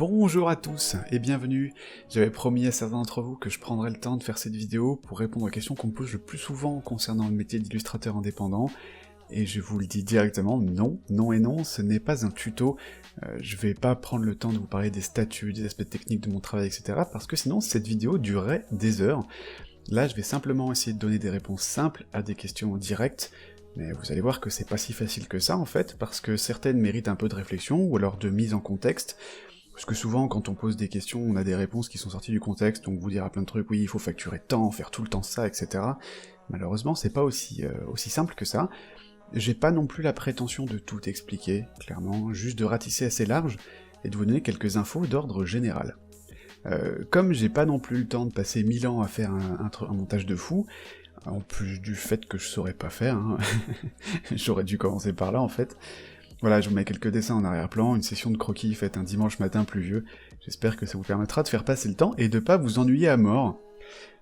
Bonjour à tous et bienvenue. J'avais promis à certains d'entre vous que je prendrais le temps de faire cette vidéo pour répondre aux questions qu'on me pose le plus souvent concernant le métier d'illustrateur indépendant, et je vous le dis directement, non et non, ce n'est pas un tuto. Je vais pas prendre le temps de vous parler des statuts, des aspects techniques de mon travail, etc., parce que sinon cette vidéo durerait des heures. Là, je vais simplement essayer de donner des réponses simples à des questions directes, mais vous allez voir que c'est pas si facile que ça en fait, parce que certaines méritent un peu de réflexion, ou alors de mise en contexte, parce que souvent quand on pose des questions, on a des réponses qui sont sorties du contexte, donc vous dira plein de trucs, oui, il faut facturer tant, faire tout le temps ça, etc. Malheureusement, c'est pas aussi simple que ça. J'ai pas non plus la prétention de tout expliquer, clairement, juste de ratisser assez large, et de vous donner quelques infos d'ordre général. Comme j'ai pas non plus le temps de passer 1000 ans à faire un montage de fou, en plus du fait que je saurais pas faire, hein, j'aurais dû commencer par là en fait. Voilà, je vous mets quelques dessins en arrière-plan, une session de croquis faite un dimanche matin pluvieux, j'espère que ça vous permettra de faire passer le temps et de pas vous ennuyer à mort.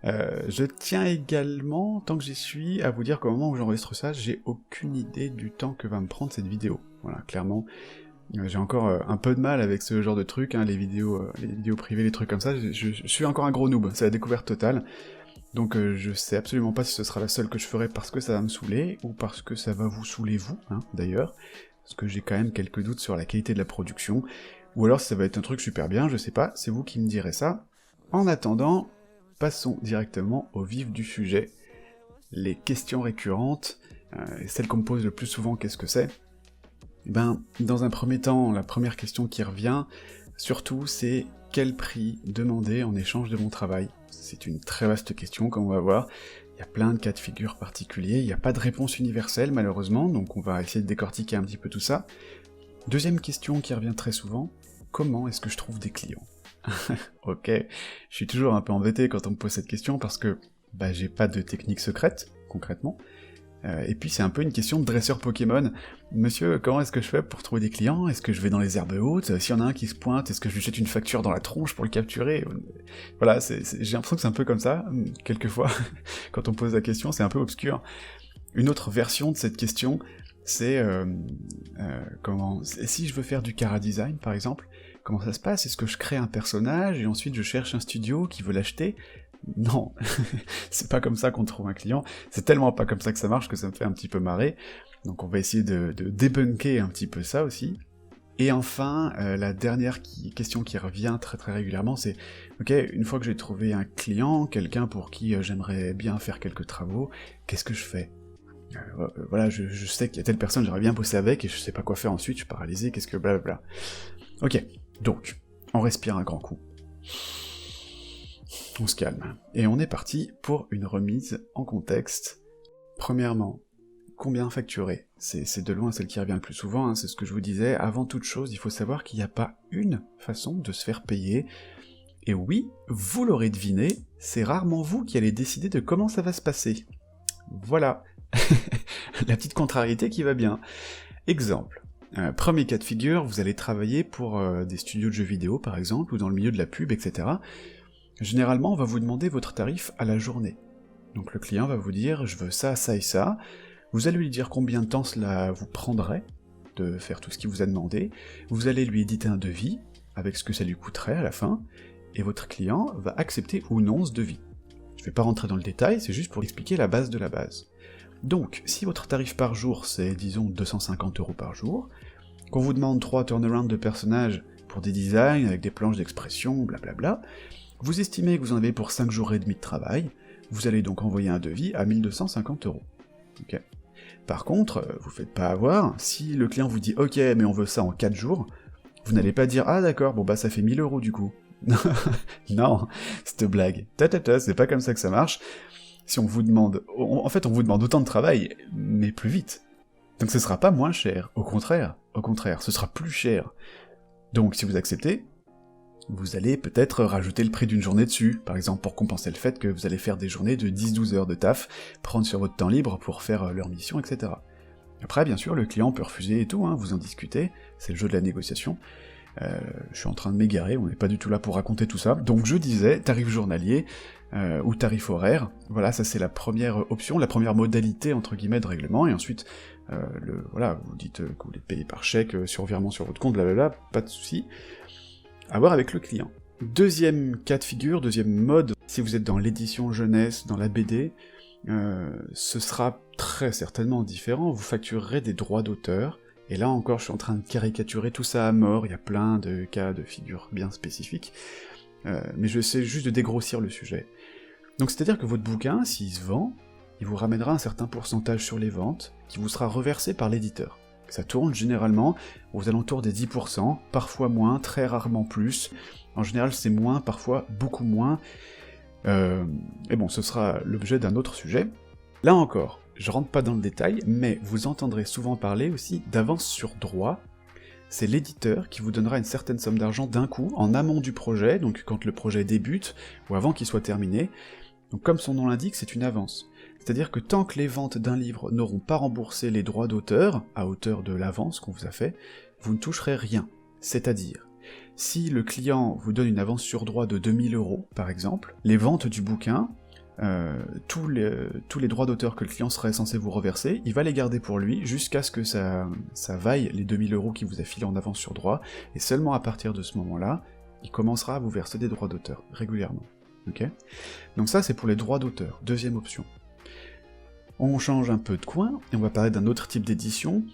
Je tiens également, tant que j'y suis, à vous dire qu'au moment où j'enregistre ça, j'ai aucune idée du temps que va me prendre cette vidéo. Voilà, clairement, j'ai encore un peu de mal avec ce genre de trucs, hein, les vidéos privées, les trucs comme ça, je suis encore un gros noob, c'est la découverte totale. Donc je sais absolument pas si ce sera la seule que je ferai parce que ça va me saouler, ou parce que ça va vous saouler vous, hein, d'ailleurs, parce que j'ai quand même quelques doutes sur la qualité de la production, ou alors ça va être un truc super bien, je sais pas, c'est vous qui me direz ça. En attendant, passons directement au vif du sujet. Les questions récurrentes, celles qu'on me pose le plus souvent, qu'est-ce que c'est ? Ben, dans un premier temps, la première question qui revient, surtout, c'est quel prix demander en échange de mon travail ? C'est une très vaste question, comme on va voir, il y a plein de cas de figure particuliers, il n'y a pas de réponse universelle malheureusement, donc on va essayer de décortiquer un petit peu tout ça. Deuxième question qui revient très souvent, comment est-ce que je trouve des clients ? Ok, je suis toujours un peu embêté quand on me pose cette question parce que, bah j'ai pas de technique secrète, concrètement, et puis c'est un peu une question de dresseur Pokémon. Monsieur, comment est-ce que je fais pour trouver des clients ? Est-ce que je vais dans les herbes hautes ? S'il y en a un qui se pointe, est-ce que je lui jette une facture dans la tronche pour le capturer ? Voilà, j'ai l'impression que c'est un peu comme ça, quelquefois, quand on pose la question, c'est un peu obscur. Une autre version de cette question, c'est si je veux faire du chara-design, par exemple, comment ça se passe ? Est-ce que je crée un personnage, et ensuite je cherche un studio qui veut l'acheter ? Non, c'est pas comme ça qu'on trouve un client, c'est tellement pas comme ça que ça marche que ça me fait un petit peu marrer, donc on va essayer de débunker un petit peu ça aussi. Et enfin, la dernière question qui revient très très régulièrement, c'est « Ok, une fois que j'ai trouvé un client, quelqu'un pour qui j'aimerais bien faire quelques travaux, qu'est-ce que je fais ?» Voilà, je sais qu'il y a telle personne, j'aimerais bien bosser avec, et je sais pas quoi faire ensuite, je suis paralysé, qu'est-ce que blablabla. Ok, donc, on respire un grand coup. On se calme. Et on est parti pour une remise en contexte. Premièrement, combien facturer ? C'est de loin celle qui revient le plus souvent, hein, c'est ce que je vous disais. Avant toute chose, il faut savoir qu'il n'y a pas une façon de se faire payer. Et oui, vous l'aurez deviné, c'est rarement vous qui allez décider de comment ça va se passer. Voilà. La petite contrariété qui va bien. Exemple. Premier cas de figure, vous allez travailler pour des studios de jeux vidéo, par exemple, ou dans le milieu de la pub, etc. Généralement, on va vous demander votre tarif à la journée. Donc le client va vous dire « je veux ça, ça et ça », vous allez lui dire combien de temps cela vous prendrait de faire tout ce qu'il vous a demandé, vous allez lui éditer un devis, avec ce que ça lui coûterait à la fin, et votre client va accepter ou non ce devis. Je vais pas rentrer dans le détail, c'est juste pour expliquer la base de la base. Donc, si votre tarif par jour c'est, disons, 250 € par jour, qu'on vous demande 3 turnarounds de personnages pour des designs, avec des planches d'expression, blablabla, vous estimez que vous en avez pour 5 jours et demi de travail, vous allez donc envoyer un devis à 1250 €. Ok. Par contre, vous faites pas avoir, si le client vous dit « Ok, mais on veut ça en 4 jours », vous n'allez pas dire « Ah d'accord, bon bah ça fait 1000 € du coup ». Non, cette blague. C'est pas comme ça que ça marche. Si on vous demande... En fait, on vous demande autant de travail, mais plus vite. Donc ce sera pas moins cher, au contraire, ce sera plus cher. Donc si vous acceptez, vous allez peut-être rajouter le prix d'une journée dessus, par exemple pour compenser le fait que vous allez faire des journées de 10-12 heures de taf, prendre sur votre temps libre pour faire leur mission, etc. Après, bien sûr, le client peut refuser et tout, hein, vous en discutez, c'est le jeu de la négociation. Je suis en train de m'égarer, on n'est pas du tout là pour raconter tout ça. Donc je disais, tarif journalier, ou tarif horaire, voilà, ça c'est la première option, la première modalité, entre guillemets, de règlement, et ensuite, voilà, vous dites que vous voulez payer par chèque, sur virement sur votre compte, blablabla, pas de souci. à voir avec le client. Deuxième cas de figure, deuxième mode, si vous êtes dans l'édition jeunesse, dans la BD, ce sera très certainement différent, vous facturerez des droits d'auteur, et là encore je suis en train de caricaturer tout ça à mort, il y a plein de cas de figure bien spécifiques, mais je sais juste de dégrossir le sujet. Donc c'est-à-dire que votre bouquin, s'il se vend, il vous ramènera un certain pourcentage sur les ventes, qui vous sera reversé par l'éditeur. Ça tourne généralement aux alentours des 10%, parfois moins, très rarement plus. En général c'est moins, parfois beaucoup moins. Et bon, ce sera l'objet d'un autre sujet. Là encore, je rentre pas dans le détail, mais vous entendrez souvent parler aussi d'avance sur droit. C'est l'éditeur qui vous donnera une certaine somme d'argent d'un coup, en amont du projet, donc quand le projet débute, ou avant qu'il soit terminé. Donc comme son nom l'indique, c'est une avance. C'est-à-dire que tant que les ventes d'un livre n'auront pas remboursé les droits d'auteur, à hauteur de l'avance qu'on vous a fait, vous ne toucherez rien. C'est-à-dire, si le client vous donne une avance sur droit de 2000 €, par exemple, les ventes du bouquin, tous les droits d'auteur que le client serait censé vous reverser, il va les garder pour lui jusqu'à ce que ça vaille les 2000 € qu'il vous a filé en avance sur droit, et seulement à partir de ce moment-là, il commencera à vous verser des droits d'auteur, régulièrement. Ok ? Donc ça c'est pour les droits d'auteur, deuxième option. On change un peu de coin, et on va parler d'un autre type d'édition,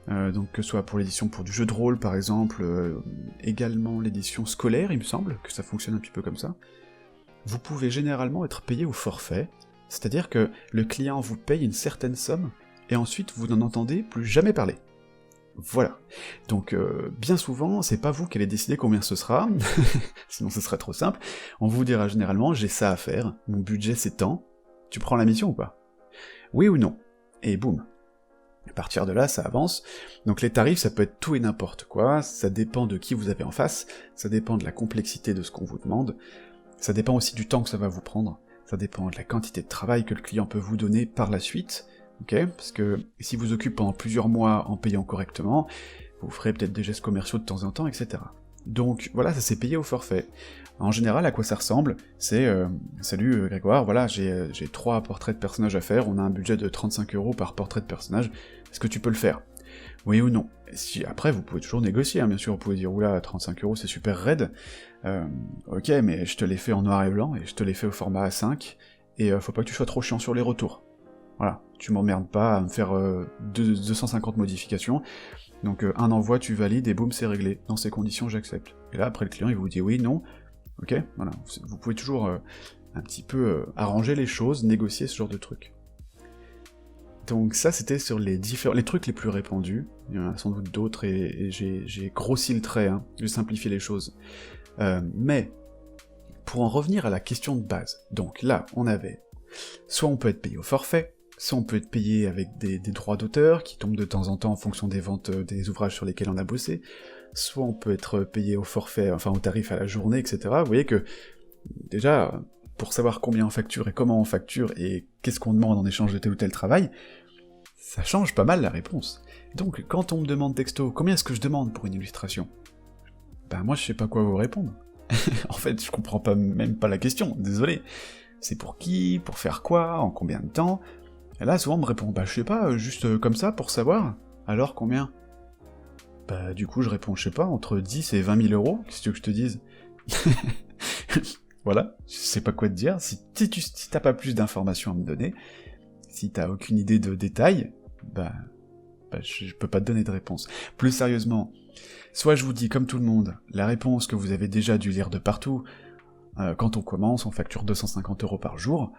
donc que ce soit pour l'édition pour du jeu de rôle par exemple, également l'édition scolaire, il me semble, que ça fonctionne un petit peu comme ça. Vous pouvez généralement être payé au forfait, c'est-à-dire que le client vous paye une certaine somme, et ensuite vous n'en entendez plus jamais parler. Voilà. Donc bien souvent, c'est pas vous qui allez décider combien ce sera, sinon ce serait trop simple, on vous dira généralement « j'ai ça à faire, mon budget c'est tant, tu prends la mission ou pas ?» Oui ou non, et boum. À partir de là, ça avance. Donc les tarifs, ça peut être tout et n'importe quoi, ça dépend de qui vous avez en face, ça dépend de la complexité de ce qu'on vous demande, ça dépend aussi du temps que ça va vous prendre, ça dépend de la quantité de travail que le client peut vous donner par la suite, ok ? Parce que s'il vous occupe pendant plusieurs mois en payant correctement, vous ferez peut-être des gestes commerciaux de temps en temps, etc. Donc voilà, ça s'est payé au forfait. En général, à quoi ça ressemble ? C'est salut Grégoire, voilà, j'ai 3 portraits de personnages à faire, on a un budget de 35 € par portrait de personnage, est-ce que tu peux le faire ? Oui ou non ? Si, après, vous pouvez toujours négocier, hein, bien sûr, vous pouvez dire, oula, 35 € c'est super raide, ok, mais je te l'ai fait en noir et blanc, et je te l'ai fait au format A5, et faut pas que tu sois trop chiant sur les retours. Voilà, tu m'emmerdes pas à me faire 250 modifications, donc un envoi, tu valides, et boum, c'est réglé. Dans ces conditions, j'accepte. Et là, après, le client, il vous dit oui, non, ok, voilà. Vous pouvez toujours un petit peu arranger les choses, négocier ce genre de trucs. Donc ça, c'était sur les trucs les plus répandus. Il y en a sans doute d'autres, et j'ai grossi le trait, hein. J'ai simplifié les choses. Mais, pour en revenir à la question de base, donc là, on avait, soit on peut être payé au forfait, soit on peut être payé avec des droits d'auteur, qui tombent de temps en temps en fonction des ventes des ouvrages sur lesquels on a bossé, soit on peut être payé au forfait, enfin au tarif à la journée, etc. Vous voyez que, déjà, pour savoir combien on facture et comment on facture, et qu'est-ce qu'on demande en échange de tel ou tel travail, ça change pas mal la réponse. Donc, quand on me demande texto, combien est-ce que je demande pour une illustration ? Ben moi je sais pas quoi vous répondre. En fait, je comprends même pas la question, désolé. C'est pour qui, pour faire quoi, en combien de temps ? Et là, souvent on me répond, bah je sais pas, juste comme ça, pour savoir. Alors combien ? Bah du coup je réponds, je sais pas, entre 10 et 20 000 €, qu'est-ce que tu veux que je te dise ? Voilà, je sais pas quoi te dire, si t'as pas plus d'informations à me donner, si t'as aucune idée de détails, bah je peux pas te donner de réponse. Plus sérieusement, soit je vous dis comme tout le monde, la réponse que vous avez déjà dû lire de partout, quand on commence, on facture 250 € par jour,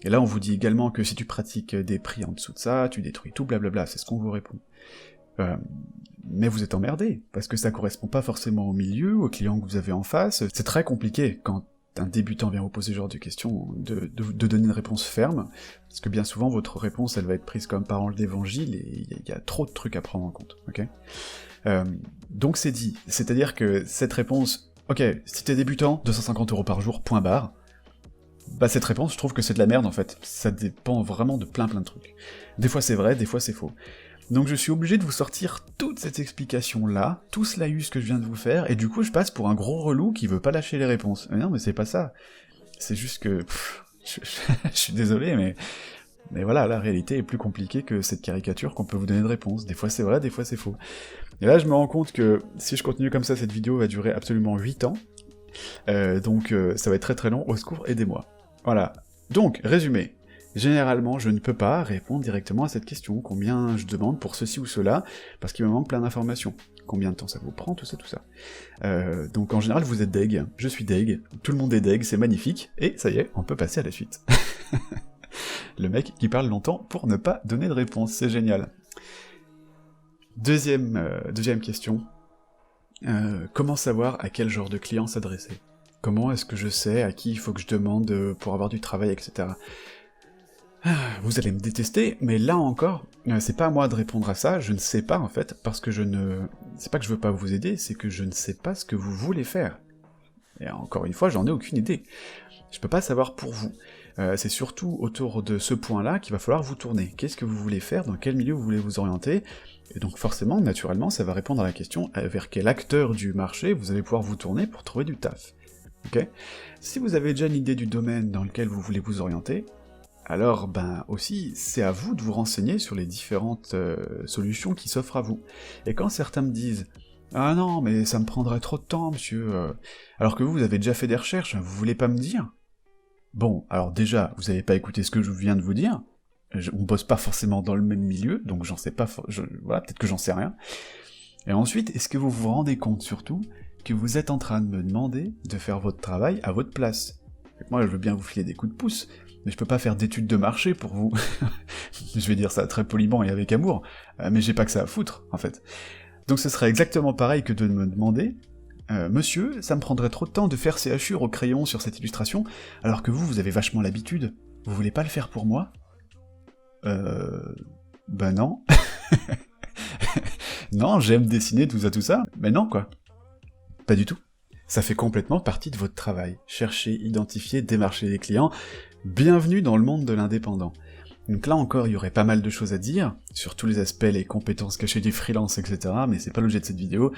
et là on vous dit également que si tu pratiques des prix en dessous de ça, tu détruis tout, blablabla, c'est ce qu'on vous répond. Mais vous êtes emmerdé, parce que ça correspond pas forcément au milieu, au client que vous avez en face, c'est très compliqué quand un débutant vient vous poser ce genre de questions, de donner une réponse ferme, parce que bien souvent votre réponse elle va être prise comme parole d'évangile, et il y a trop de trucs à prendre en compte, ok ? Donc c'est dit, c'est-à-dire que cette réponse, ok, si t'es débutant, 250 € par jour, point barre, bah cette réponse, je trouve que c'est de la merde en fait, ça dépend vraiment de plein de trucs. Des fois c'est vrai, des fois c'est faux. Donc je suis obligé de vous sortir toute cette explication-là, tout ce laïus que je viens de vous faire, et du coup je passe pour un gros relou qui veut pas lâcher les réponses. Mais non, mais c'est pas ça. C'est juste que... je suis désolé, mais Mais voilà, la réalité est plus compliquée que cette caricature qu'on peut vous donner de réponse. Des fois c'est vrai, des fois c'est faux. Et là je me rends compte que si je continue comme ça, cette vidéo va durer absolument 8 ans. Donc ça va être très très long, au secours, aidez-moi. Voilà. Donc, résumé. Généralement, je ne peux pas répondre directement à cette question, combien je demande pour ceci ou cela, parce qu'il me manque plein d'informations. Combien de temps ça vous prend, tout ça, tout ça. Donc en général, vous êtes deg, je suis deg, tout le monde est deg, c'est magnifique, et ça y est, on peut passer à la suite. Le mec qui parle longtemps pour ne pas donner de réponse, c'est génial. Deuxième question. Comment savoir à quel genre de client s'adresser? Comment est-ce que je sais à qui il faut que je demande pour avoir du travail, etc. Vous allez me détester, mais là encore, c'est pas à moi de répondre à ça, je ne sais pas en fait, parce que je ne... C'est pas que je veux pas vous aider, c'est que je ne sais pas ce que vous voulez faire. Et encore une fois, j'en ai aucune idée. Je peux pas savoir pour vous. C'est surtout autour de ce point-là qu'il va falloir vous tourner. Qu'est-ce que vous voulez faire, dans quel milieu vous voulez vous orienter, et donc forcément, naturellement, ça va répondre à la question vers quel acteur du marché vous allez pouvoir vous tourner pour trouver du taf. Ok? Si vous avez déjà une idée du domaine dans lequel vous voulez vous orienter, alors ben aussi, c'est à vous de vous renseigner sur les différentes solutions qui s'offrent à vous. Et quand certains me disent « Ah non, mais ça me prendrait trop de temps, monsieur alors que vous avez déjà fait des recherches, vous voulez pas me dire ?» Bon, alors déjà, vous avez pas écouté ce que je viens de vous dire, on bosse pas forcément dans le même milieu, donc j'en sais pas, voilà, peut-être que j'en sais rien. Et ensuite, est-ce que vous vous rendez compte surtout que vous êtes en train de me demander de faire votre travail à votre place? Moi, je veux bien vous filer des coups de pouce, mais je peux pas faire d'études de marché pour vous. Je vais dire ça très poliment et avec amour, mais j'ai pas que ça à foutre, en fait. Donc ce serait exactement pareil que de me demander monsieur, ça me prendrait trop de temps de faire ces hachures au crayon sur cette illustration, alors que vous avez vachement l'habitude. Vous voulez pas le faire pour moi? Ben non. Non, j'aime dessiner, tout ça, mais non, quoi. Pas du tout. Ça fait complètement partie de votre travail. Chercher, identifier, démarcher les clients. Bienvenue dans le monde de l'indépendant. Donc là encore, il y aurait pas mal de choses à dire, sur tous les aspects, les compétences cachées du freelance, etc., mais c'est pas l'objet de cette vidéo,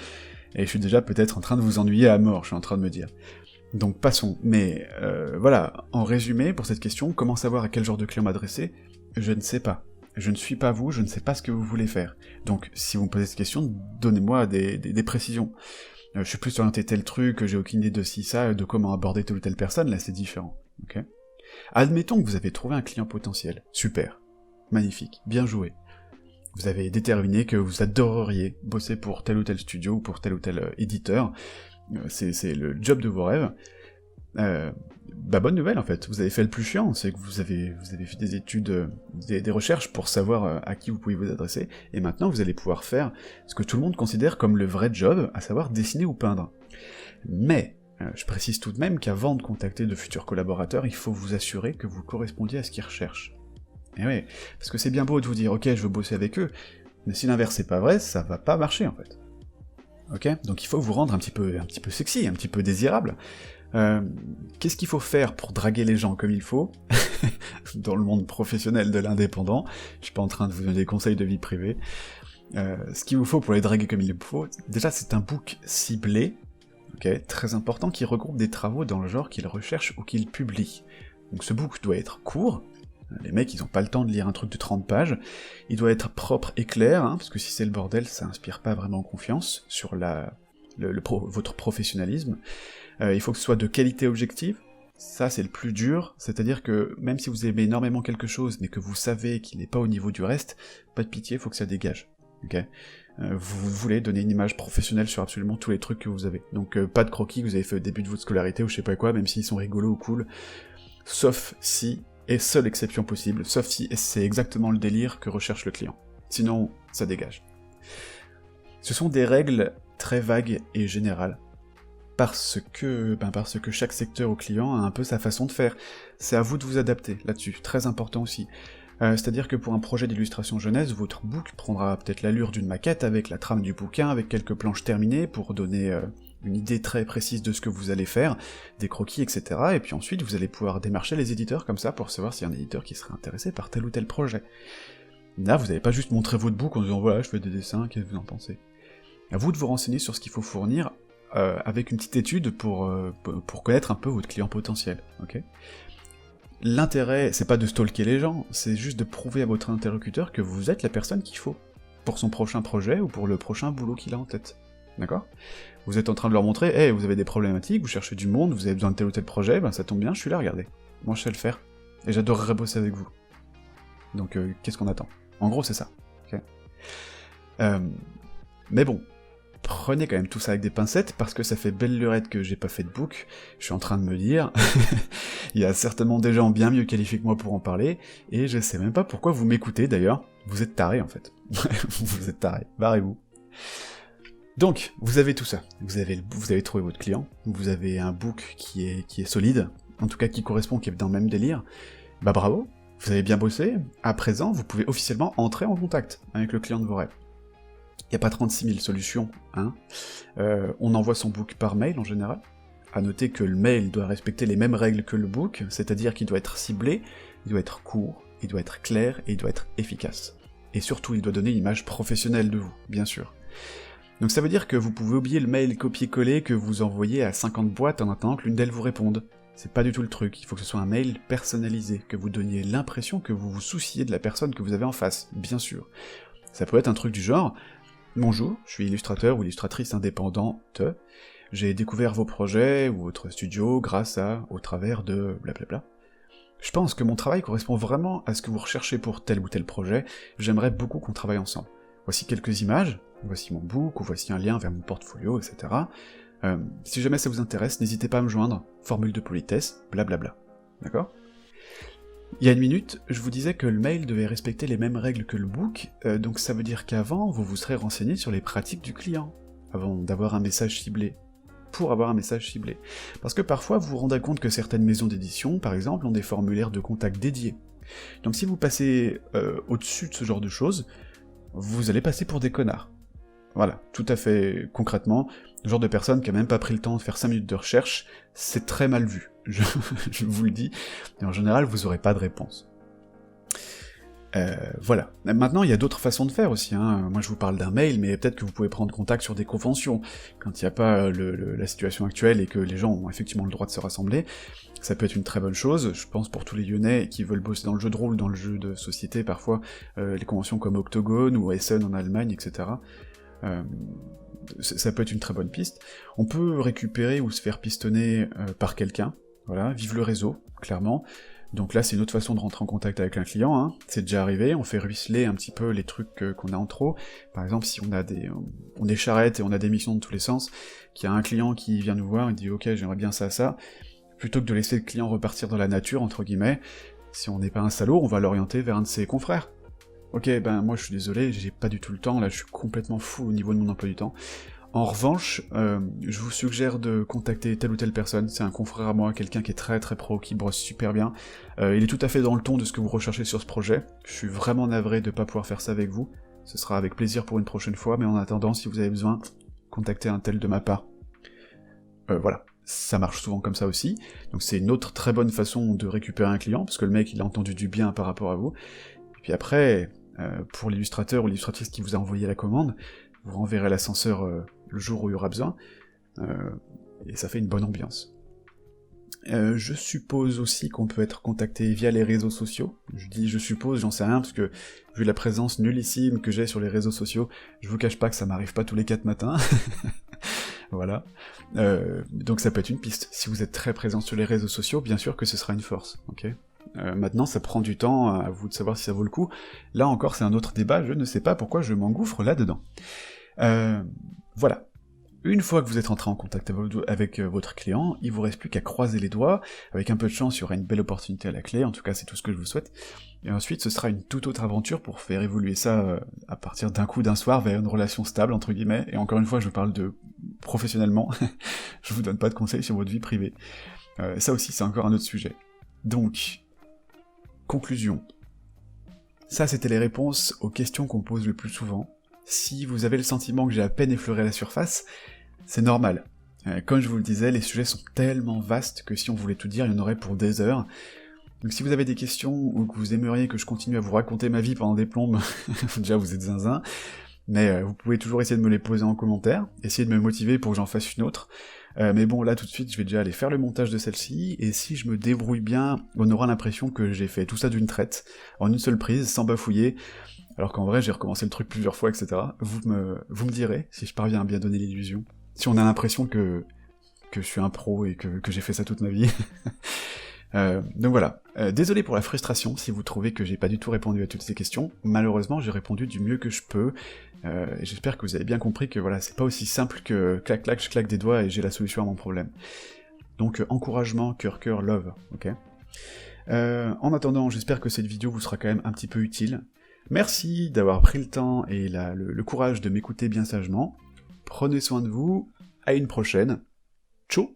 et je suis déjà peut-être en train de vous ennuyer à mort, je suis en train de me dire. Donc passons, mais voilà, en résumé, pour cette question, comment savoir à quel genre de client m'adresser? Je ne sais pas. Je ne suis pas vous, je ne sais pas ce que vous voulez faire. Donc, si vous me posez cette question, donnez-moi des précisions. Je suis plus orienté tel truc, j'ai aucune idée de si ça, de comment aborder telle ou telle personne, là c'est différent, ok? Admettons que vous avez trouvé un client potentiel. Super. Magnifique. Bien joué. Vous avez déterminé que vous adoreriez bosser pour tel ou tel studio, ou pour tel ou tel éditeur. C'est le job de vos rêves. Bah bonne nouvelle en fait, vous avez fait le plus chiant, c'est que vous avez fait des études, des recherches pour savoir à qui vous pouvez vous adresser, et maintenant vous allez pouvoir faire ce que tout le monde considère comme le vrai job, à savoir dessiner ou peindre. Mais, je précise tout de même qu'avant de contacter de futurs collaborateurs, il faut vous assurer que vous correspondiez à ce qu'ils recherchent. Et oui, parce que c'est bien beau de vous dire ok je veux bosser avec eux, mais si l'inverse c'est pas vrai, ça va pas marcher en fait. Ok? Donc il faut vous rendre un petit peu sexy, un petit peu désirable. Qu'est-ce qu'il faut faire pour draguer les gens comme il faut dans le monde professionnel de l'indépendant? Je suis pas en train de vous donner des conseils de vie privée. Ce qu'il vous faut pour les draguer comme il faut, déjà c'est un book ciblé, ok, très important, qui regroupe des travaux dans le genre qu'ils recherchent ou qu'ils publient. Donc ce book doit être court, les mecs ils ont pas le temps de lire un truc de 30 pages, il doit être propre et clair, hein, parce que si c'est le bordel, ça inspire pas vraiment confiance sur votre professionnalisme. Il faut que ce soit de qualité objective, ça c'est le plus dur, c'est-à-dire que même si vous aimez énormément quelque chose, mais que vous savez qu'il n'est pas au niveau du reste, pas de pitié, il faut que ça dégage, ok? Vous voulez donner une image professionnelle sur absolument tous les trucs que vous avez, donc pas de croquis que vous avez fait au début de votre scolarité ou je sais pas quoi, même s'ils sont rigolos ou cool, sauf si, et seule exception possible, sauf si c'est exactement le délire que recherche le client, sinon ça dégage. Ce sont des règles très vagues et générales, parce que chaque secteur ou client a un peu sa façon de faire. C'est à vous de vous adapter là-dessus, très important aussi. C'est-à-dire que pour un projet d'illustration jeunesse, votre book prendra peut-être l'allure d'une maquette avec la trame du bouquin, avec quelques planches terminées pour donner une idée très précise de ce que vous allez faire, des croquis, etc. Et puis ensuite vous allez pouvoir démarcher les éditeurs comme ça pour savoir s'il y a un éditeur qui serait intéressé par tel ou tel projet. Là, vous n'allez pas juste montrer votre book en disant voilà, je fais des dessins, qu'est-ce que vous en pensez? À vous de vous renseigner sur ce qu'il faut fournir, avec une petite étude pour connaître un peu votre client potentiel, ok? l'intérêt, c'est pas de stalker les gens, c'est juste de prouver à votre interlocuteur que vous êtes la personne qu'il faut, pour son prochain projet ou pour le prochain boulot qu'il a en tête. D'accord? Vous êtes en train de leur montrer, hey, vous avez des problématiques, vous cherchez du monde, vous avez besoin de tel ou tel projet, ben ça tombe bien, je suis là, regardez. Moi je sais le faire, et j'adorerais bosser avec vous. Donc qu'est-ce qu'on attend? En gros c'est ça. Okay, mais bon, prenez quand même tout ça avec des pincettes, parce que ça fait belle lurette que j'ai pas fait de book, je suis en train de me dire, il y a certainement des gens bien mieux qualifiés que moi pour en parler, et je sais même pas pourquoi vous m'écoutez d'ailleurs, vous êtes tarés en fait. Vous êtes tarés, barrez-vous. Donc, vous avez tout ça, vous avez trouvé votre client, vous avez un book qui est solide, en tout cas qui correspond, qui est dans le même délire, bah bravo, vous avez bien bossé, à présent vous pouvez officiellement entrer en contact avec le client de vos rêves. Il n'y a pas 36 000 solutions, hein. On envoie son book par mail en général. À noter que le mail doit respecter les mêmes règles que le book, c'est-à-dire qu'il doit être ciblé, il doit être court, il doit être clair et il doit être efficace. Et surtout, il doit donner une image professionnelle de vous, bien sûr. Donc ça veut dire que vous pouvez oublier le mail copier-coller que vous envoyez à 50 boîtes en attendant que l'une d'elles vous réponde. C'est pas du tout le truc, il faut que ce soit un mail personnalisé, que vous donniez l'impression que vous vous souciez de la personne que vous avez en face, bien sûr. Ça peut être un truc du genre: bonjour, je suis illustrateur ou illustratrice indépendante, j'ai découvert vos projets ou votre studio grâce à, au travers de blablabla. Je pense que mon travail correspond vraiment à ce que vous recherchez pour tel ou tel projet, j'aimerais beaucoup qu'on travaille ensemble. Voici quelques images, voici mon book, ou voici un lien vers mon portfolio, etc. Si jamais ça vous intéresse, n'hésitez pas à me joindre, formule de politesse, blablabla. D'accord ? Il y a une minute, je vous disais que le mail devait respecter les mêmes règles que le book, donc ça veut dire qu'avant, vous vous serez renseigné sur les pratiques du client, avant d'avoir un message ciblé, pour avoir un message ciblé. Parce que parfois, vous vous rendez compte que certaines maisons d'édition, par exemple, ont des formulaires de contact dédiés. Donc si vous passez au-dessus de ce genre de choses, vous allez passer pour des connards. Voilà, tout à fait concrètement, le genre de personne qui a même pas pris le temps de faire 5 minutes de recherche, c'est très mal vu, je vous le dis, et en général vous aurez pas de réponse. Voilà. Maintenant, il y a d'autres façons de faire aussi, hein. Moi je vous parle d'un mail, mais peut-être que vous pouvez prendre contact sur des conventions, quand il n'y a pas la situation actuelle et que les gens ont effectivement le droit de se rassembler, ça peut être une très bonne chose, je pense pour tous les Lyonnais qui veulent bosser dans le jeu de rôle, dans le jeu de société parfois, les conventions comme Octogone ou Essen en Allemagne, etc., ça peut être une très bonne piste. On peut récupérer ou se faire pistonner par quelqu'un, voilà, vive le réseau, clairement. Donc là, c'est une autre façon de rentrer en contact avec un client, hein. C'est déjà arrivé, on fait ruisseler un petit peu les trucs qu'on a en trop. Par exemple, si on a on est charrette et on a des missions de tous les sens, qu'il y a un client qui vient nous voir et dit « Ok, j'aimerais bien ça, plutôt que de laisser le client repartir dans la nature, entre guillemets, si on n'est pas un salaud, on va l'orienter vers un de ses confrères. Ok, ben moi je suis désolé, j'ai pas du tout le temps, là je suis complètement fou au niveau de mon emploi du temps. En revanche, je vous suggère de contacter telle ou telle personne, c'est un confrère à moi, quelqu'un qui est très très pro, qui brosse super bien, il est tout à fait dans le ton de ce que vous recherchez sur ce projet, je suis vraiment navré de pas pouvoir faire ça avec vous, ce sera avec plaisir pour une prochaine fois, mais en attendant, si vous avez besoin, contactez un tel de ma part. Voilà, ça marche souvent comme ça aussi, donc c'est une autre très bonne façon de récupérer un client, parce que le mec il a entendu du bien par rapport à vous, et puis après, pour l'illustrateur ou l'illustratrice qui vous a envoyé la commande, vous renverrez l'ascenseur le jour où il y aura besoin, et ça fait une bonne ambiance. Je suppose aussi qu'on peut être contacté via les réseaux sociaux. Je dis je suppose, j'en sais rien, parce que vu la présence nullissime que j'ai sur les réseaux sociaux, je vous cache pas que ça m'arrive pas tous les 4 matins. Voilà. Donc ça peut être une piste. Si vous êtes très présent sur les réseaux sociaux, bien sûr que ce sera une force, ok ? Maintenant, ça prend du temps, à vous de savoir si ça vaut le coup. Là encore, c'est un autre débat, je ne sais pas pourquoi je m'engouffre là-dedans. Voilà. Une fois que vous êtes entré en contact avec votre client, il vous reste plus qu'à croiser les doigts, avec un peu de chance, il y aura une belle opportunité à la clé, en tout cas c'est tout ce que je vous souhaite, et ensuite ce sera une toute autre aventure pour faire évoluer ça à partir d'un coup d'un soir vers une relation stable, entre guillemets, et encore une fois je parle de professionnellement, je vous donne pas de conseils sur votre vie privée. Ça aussi c'est encore un autre sujet. Donc, conclusion. Ça c'était les réponses aux questions qu'on pose le plus souvent. Si vous avez le sentiment que j'ai à peine effleuré la surface, c'est normal. Comme je vous le disais, les sujets sont tellement vastes que si on voulait tout dire, il y en aurait pour des heures. Donc si vous avez des questions, ou que vous aimeriez que je continue à vous raconter ma vie pendant des plombes, déjà vous êtes zinzin, mais vous pouvez toujours essayer de me les poser en commentaire, essayer de me motiver pour que j'en fasse une autre. Mais bon, là tout de suite, je vais déjà aller faire le montage de celle-ci, et si je me débrouille bien, on aura l'impression que j'ai fait tout ça d'une traite, en une seule prise, sans bafouiller, alors qu'en vrai j'ai recommencé le truc plusieurs fois, etc. Vous me direz si je parviens à bien donner l'illusion, si on a l'impression que je suis un pro et que j'ai fait ça toute ma vie. Donc voilà, désolé pour la frustration si vous trouvez que j'ai pas du tout répondu à toutes ces questions, malheureusement j'ai répondu du mieux que je peux, et j'espère que vous avez bien compris que voilà, c'est pas aussi simple que clac clac, je claque des doigts et j'ai la solution à mon problème. Donc encouragement, cœur cœur, love, ok. En attendant, j'espère que cette vidéo vous sera quand même un petit peu utile. Merci d'avoir pris le temps et le courage de m'écouter bien sagement. Prenez soin de vous, à une prochaine. Ciao.